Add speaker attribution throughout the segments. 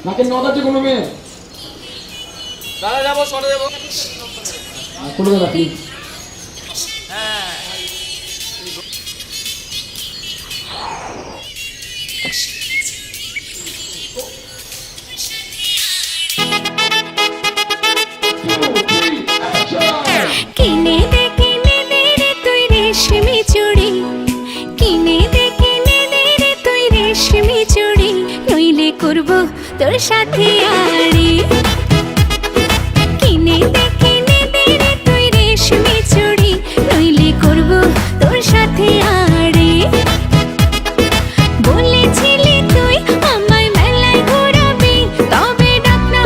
Speaker 1: নাকের নদ আছে কোনো মেয়ে?
Speaker 2: দাদা যাবো, সরে যাবো।
Speaker 1: খুলে দেবা প্লিজ।
Speaker 2: হ্যাঁ
Speaker 3: কিনে দে রে তুই রেশমি চুড়ি, কিনে দে রে তুই রেশমি চুড়ি, নইলে করব তোর সাথে আড়ি। কিনে দে রে তুই রেশমি চুড়ি, নইলে করব তোর সাথে আড়ি। বলেছিলি তুই আমায় মেলায় ঘোরাবি, তবে ডাক না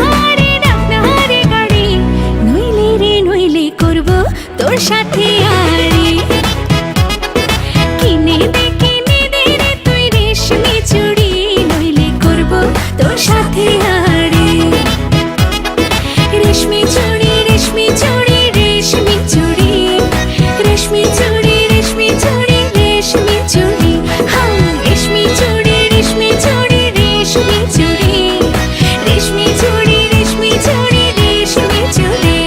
Speaker 3: রে গাড়ি, নইলে করব তোর সাথে আড়ি। কিনে দে রে তুই রেশমি চুড়ি, নইলে করব তোর সাথে আড়ি। রেশমি চুড়ি রেশমি চুড়ি রেশমি চুড়ি, রেশমি চুড়ি রেশমি চুড়ি রেশমি চুড়ি, হ্যাঁ রেশমি চুড়ি রেশমি চুড়ি রেশমি চুড়ি, রেশমি চুড়ি রেশমি চুড়ি রেশমি চুড়ি।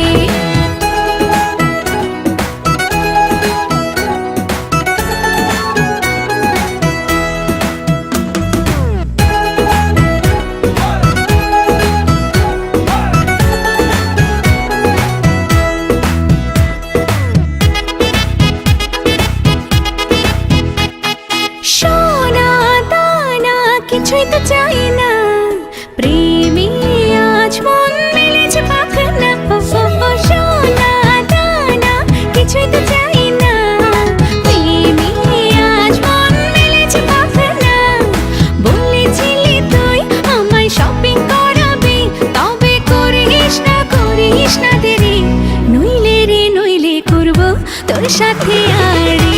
Speaker 3: সোনা দানা কিছুই তো চাই না, প্রেমে আজ মন মেলেছে পাখানা। সোনা দানা কিছুই তো চাই না, প্রেমে আজ মন মেলেছে পাখানা। বলেছিলি তুই আমায় শপিং করাবি, তবে করিস না দেরি, নইলে করব তোর সাথে আড়ি।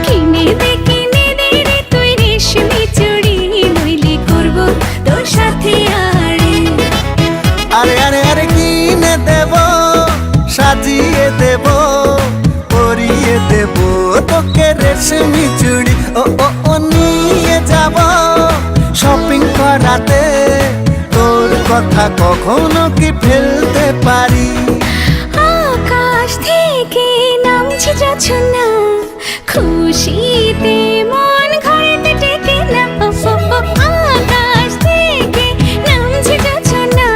Speaker 3: কিনে দে রে তুই রেশমি চুড়ি, নইলে করব তোর সাথে আড়ি।
Speaker 4: আরে আরে আরে কিনে দেব, সাজিয়ে দেব, পরিয়ে দেব তোকে রেশমি চুড়ি। ও নিয়ে যাব শপিং করাতে, তোর কথা কখনো কি ফেলতে পারি?
Speaker 3: আকাশ থেকে নামছে জোছনা, খুশিতে মন ঘরেতে টেকে না। আকাশ থেকে নামছে জোছনা,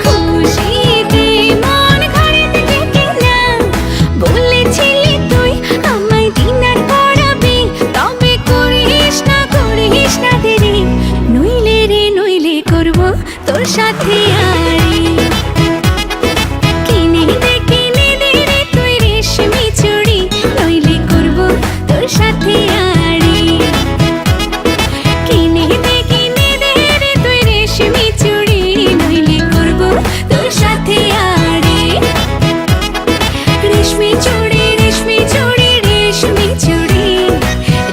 Speaker 3: খুশিতে মন ঘরেতে টেকে না। বলেছিলি তুই আমায় ডিনার করাবি, তবে করিস না দেরি, নইলে করব তোর সাথে আড়ি। কিনে দে রে তুই রেশমি চুড়ি, নইলে করব তোর সাথে আড়ি। কিনে দে রে তুই রেশমি চুড়ি, নইলে করব তোর সাথে আড়ি। রেশমি চুড়ি রেশমি চুড়ি রেশমি চুড়ি,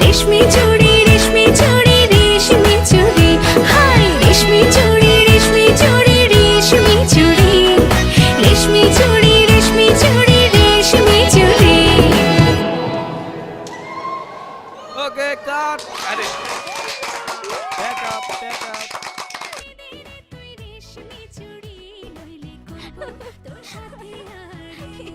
Speaker 3: রেশমি চুড়ি রেশমি চুড়ি রেশমি চুড়ি, হাই রেশমি চুড়ি রেশমি চুড়ি রেশমি চুড়ি, রেশমি চুড়ি রেশমি চুড়ি রেশমি চুড়ি।
Speaker 2: ওকে কাট। আরে ব্যাক আপ।
Speaker 3: তুই রেশমি চুড়ি, নইলে করব তোর সাথে আড়ি।